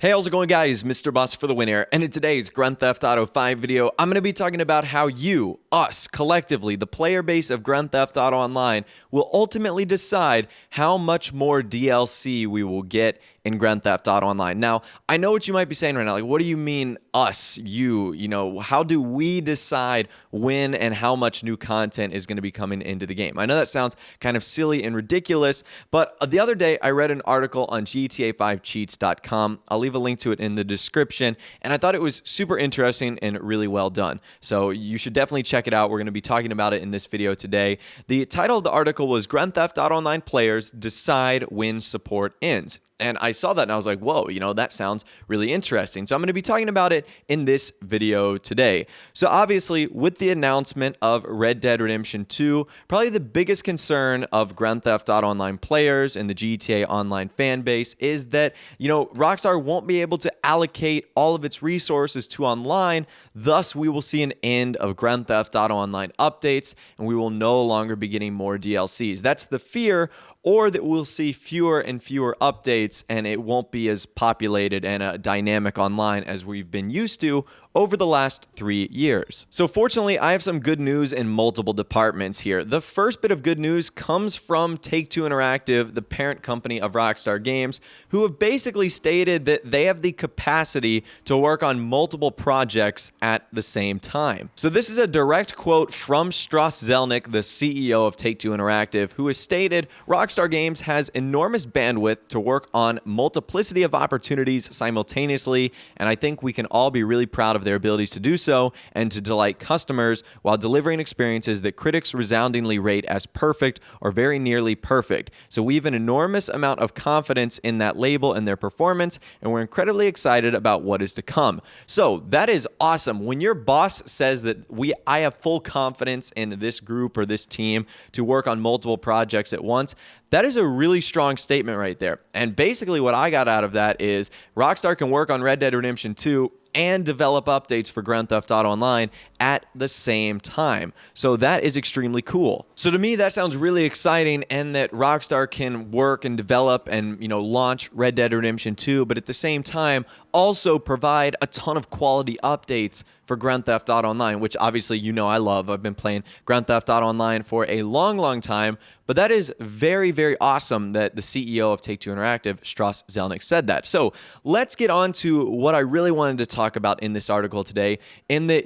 Hey, how's it going, guys? Mr. Boss for the win here, and in today's Grand Theft Auto 5 video, I'm going to be talking about how you, us, collectively, the player base of Grand Theft Auto Online, will ultimately decide how much more DLC we will get in Grand Theft Auto Online. Now, I know what you might be saying right now, like, what do you mean us, you know, how do we decide when and how much new content is going to be coming into the game? I know that sounds kind of silly and ridiculous, but the other day I read an article on GTA5cheats.com. I'll leave a link to it in the description, and I thought it was super interesting and really well done. So you should definitely check it out. We're going to be talking about it in this video today. The title of the article was Grand Theft Auto Online Players Decide When Support Ends. And I saw that and I was like, whoa, you know, that sounds really interesting. So I'm going to be talking about it in this video today. So obviously, with the announcement of Red Dead Redemption 2, probably the biggest concern of Grand Theft Auto Online players and the GTA Online fan base is that, you know, Rockstar won't be able to allocate all of its resources to online. Thus, we will see an end of Grand Theft Auto Online updates, and we will no longer be getting more DLCs. That's the fear, or that we'll see fewer and fewer updates and it won't be as populated and dynamic online as we've been used to over the last 3 years. So fortunately, I have some good news in multiple departments here. The first bit of good news comes from Take-Two Interactive, the parent company of Rockstar Games, who have basically stated that they have the capacity to work on multiple projects at the same time. So this is a direct quote from Strauss Zelnick, the CEO of Take-Two Interactive, who has stated, Rockstar Games has enormous bandwidth to work on multiplicity of opportunities simultaneously, and I think we can all be really proud of their abilities to do so and to delight customers while delivering experiences that critics resoundingly rate as perfect or very nearly perfect. So we have an enormous amount of confidence in that label and their performance, and we're incredibly excited about what is to come. So that is awesome. When your boss says that I have full confidence in this group or this team to work on multiple projects at once, that is a really strong statement right there. And basically what I got out of that is Rockstar can work on Red Dead Redemption 2 and develop updates for Grand Theft Auto Online at the same time. So that is extremely cool. So to me, that sounds really exciting, and that Rockstar can work and develop and, you know, launch Red Dead Redemption 2, but at the same time, also provide a ton of quality updates for Grand Theft Auto Online, which obviously you know I love. I've been playing Grand Theft Auto Online for a long, long time, but that is very, very awesome that the CEO of Take-Two Interactive, Strauss Zelnick, said that. So let's get on to what I really wanted to talk about in this article today, in that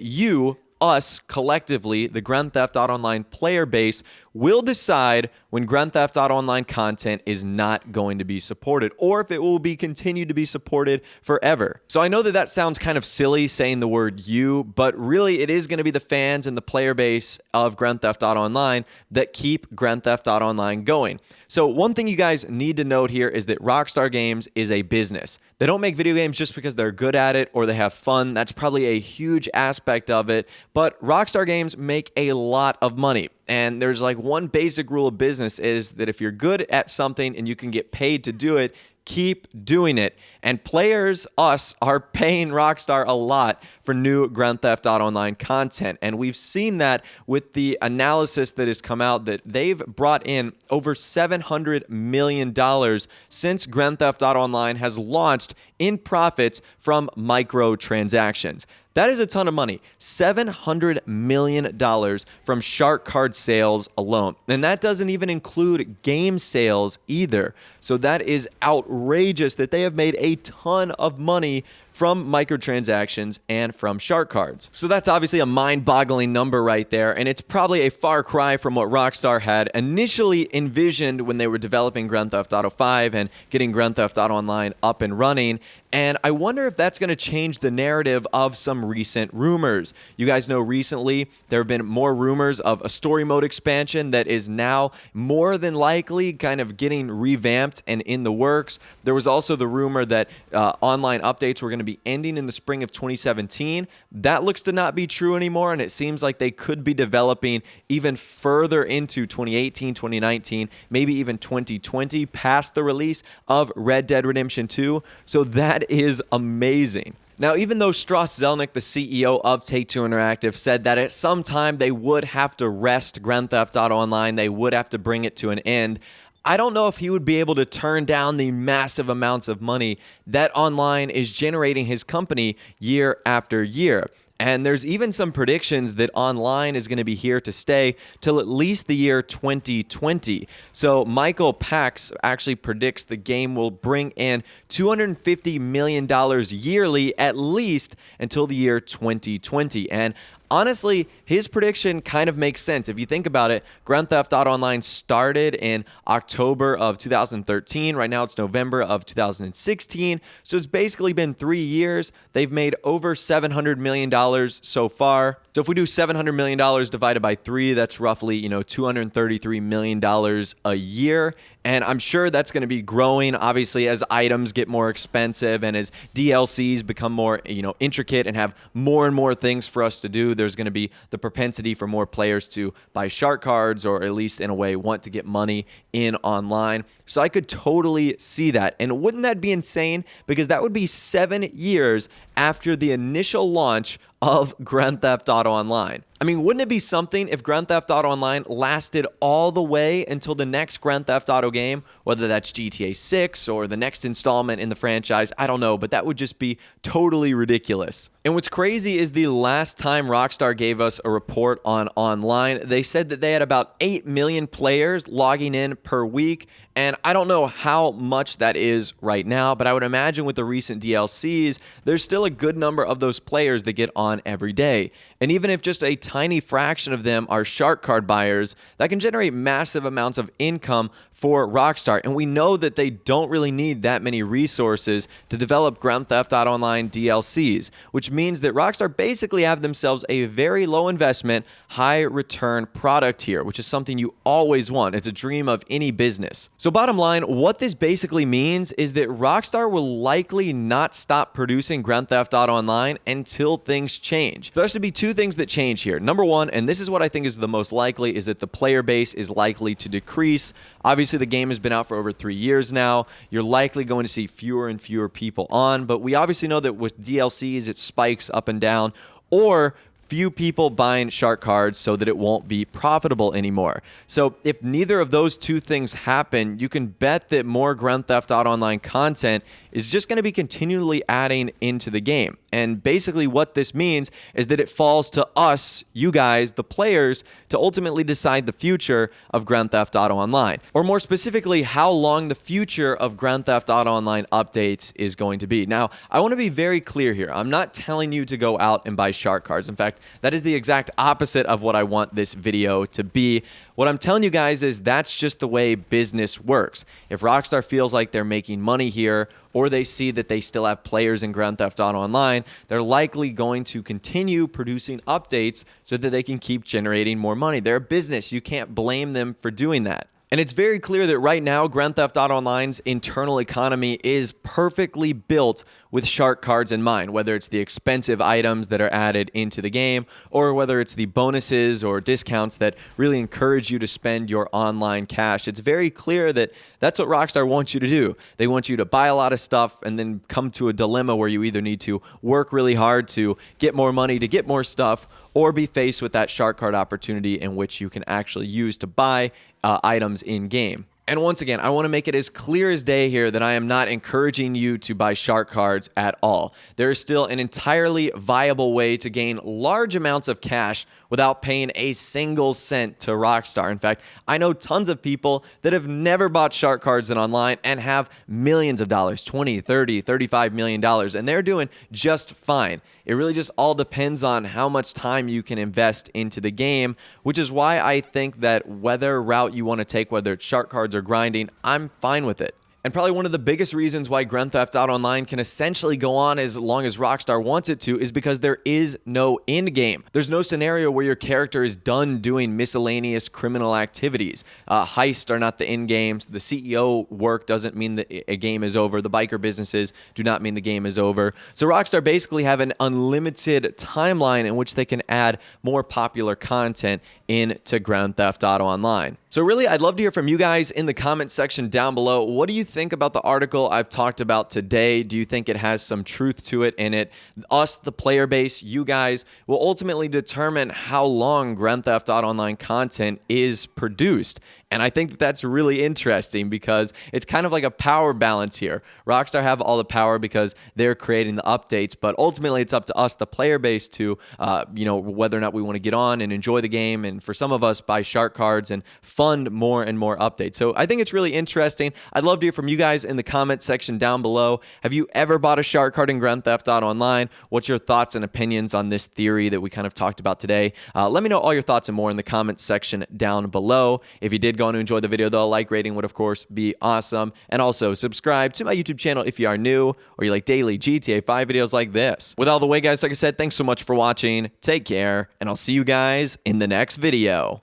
us, collectively, the Grand Theft Auto Online player base, will decide when Grand Theft Auto Online content is not going to be supported, or if it will be continued to be supported forever. So I know that that sounds kind of silly saying the word you, but really it is going to be the fans and the player base of Grand Theft Auto Online that keep Grand Theft Auto Online going. So one thing you guys need to note here is that Rockstar Games is a business. They don't make video games just because they're good at it or they have fun. That's probably a huge aspect of it, but Rockstar Games make a lot of money. And there's like one basic rule of business is that if you're good at something and you can get paid to do it, keep doing it. And players, us, are paying Rockstar a lot for new Grand Theft Auto Online content. And we've seen that with the analysis that has come out that they've brought in over $700 million since Grand Theft Auto Online has launched in profits from microtransactions. That is a ton of money. $700 million from shark card sales alone. And that doesn't even include game sales either. So that is outrageous that they have made a ton of money from microtransactions and from shark cards. So that's obviously a mind-boggling number right there, and it's probably a far cry from what Rockstar had initially envisioned when they were developing Grand Theft Auto 5 and getting Grand Theft Auto Online up and running. And I wonder if that's going to change the narrative of some recent rumors. You guys know recently there have been more rumors of a story mode expansion that is now more than likely kind of getting revamped and in the works. There was also the rumor that online updates were going to be ending in the spring of 2017. That looks to not be true anymore, and it seems like they could be developing even further into 2018, 2019, maybe even 2020 past the release of Red Dead Redemption 2. So that is amazing. Now, even though Strauss Zelnick, the CEO of Take-Two Interactive, said that at some time they would have to rest Grand Theft Auto Online, they would have to bring it to an end, I don't know if he would be able to turn down the massive amounts of money that online is generating his company year after year. And there's even some predictions that online is going to be here to stay till at least the year 2020. So Michael Pax actually predicts the game will bring in $250 million yearly at least until the year 2020. And honestly, his prediction kind of makes sense. If you think about it, Grand Theft Auto Online started in October of 2013. Right now it's November of 2016. So it's basically been 3 years. They've made over $700 million so far. So if we do $700 million divided by 3, that's roughly, $233 million a year. And I'm sure that's going to be growing, obviously, as items get more expensive and as DLCs become more, intricate and have more and more things for us to do. There's going to be the propensity for more players to buy shark cards, or at least in a way want to get money in online. So I could totally see that. And wouldn't that be insane? Because that would be 7 years after the initial launch of Grand Theft Auto Online. I mean, wouldn't it be something if Grand Theft Auto Online lasted all the way until the next Grand Theft Auto game, whether that's GTA 6 or the next installment in the franchise? I don't know, but that would just be totally ridiculous. And what's crazy is the last time Rockstar gave us a report on online, they said that they had about 8 million players logging in per week. And I don't know how much that is right now, but I would imagine with the recent DLCs, there's still a good number of those players that get on every day. And even if just a tiny fraction of them are shark card buyers, that can generate massive amounts of income for Rockstar. And we know that they don't really need that many resources to develop Grand Theft Auto Online DLCs, which means that Rockstar basically have themselves a very low investment, high return product here, which is something you always want. It's a dream of any business. So bottom line, what this basically means is that Rockstar will likely not stop producing Grand Theft Auto Online until things change. There has to be two things that change here. Number one, and this is what I think is the most likely, is that the player base is likely to decrease. Obviously, the game has been out for over 3 years now. You're likely going to see fewer and fewer people on, but we obviously know that with DLCs, it spikes up and down, or few people buying shark cards so that it won't be profitable anymore. So if neither of those two things happen, you can bet that more Grand Theft Auto Online content is just going to be continually adding into the game. And basically what this means is that it falls to us, you guys, the players, to ultimately decide the future of Grand Theft Auto Online. Or more specifically, how long the future of Grand Theft Auto Online updates is going to be. Now, I want to be very clear here. I'm not telling you to go out and buy shark cards. In fact, that is the exact opposite of what I want this video to be. What I'm telling you guys is that's just the way business works. If Rockstar feels like they're making money here, or they see that they still have players in Grand Theft Auto Online, they're likely going to continue producing updates so that they can keep generating more money. They're a business. You can't blame them for doing that. And it's very clear that right now, Grand Theft Auto Online's internal economy is perfectly built with shark cards in mind, whether it's the expensive items that are added into the game, or whether it's the bonuses or discounts that really encourage you to spend your online cash. It's very clear that that's what Rockstar wants you to do. They want you to buy a lot of stuff and then come to a dilemma where you either need to work really hard to get more money to get more stuff, or be faced with that shark card opportunity in which you can actually use to buy items in game. And once again, I want to make it as clear as day here that I am not encouraging you to buy shark cards at all. There is still an entirely viable way to gain large amounts of cash without paying a single cent to Rockstar. In fact, I know tons of people that have never bought shark cards in online and have millions of dollars, 20, 30, 35 million dollars, and they're doing just fine. It really just all depends on how much time you can invest into the game, which is why I think that whether route you want to take, whether it's shark cards or grinding, I'm fine with it. And probably one of the biggest reasons why Grand Theft Auto Online can essentially go on as long as Rockstar wants it to is because there is no end game. There's no scenario where your character is done doing miscellaneous criminal activities. Heists are not the end games. The CEO work doesn't mean that a game is over. The biker businesses do not mean the game is over. So Rockstar basically have an unlimited timeline in which they can add more popular content into Grand Theft Auto Online. So really, I'd love to hear from you guys in the comment section down below. What do you think about the article I've talked about today? Do you think it has some truth to it in it? Us, the player base, you guys, will ultimately determine how long Grand Theft Auto Online content is produced. And I think that that's really interesting because it's kind of like a power balance here. Rockstar have all the power because they're creating the updates, but ultimately it's up to us, the player base, to whether or not we want to get on and enjoy the game, and for some of us, buy shark cards and fund more and more updates. So I think it's really interesting. I'd love to hear from you guys in the comment section down below. Have you ever bought a shark card in Grand Theft Auto Online? What's your thoughts and opinions on this theory that we kind of talked about today? Let me know all your thoughts and more in the comment section down below. If you did go on to enjoy the video, though, a like rating would, of course, be awesome. And also, subscribe to my YouTube channel if you are new or you like daily GTA 5 videos like this. With all the way, guys, like I said, thanks so much for watching. Take care, and I'll see you guys in the next video.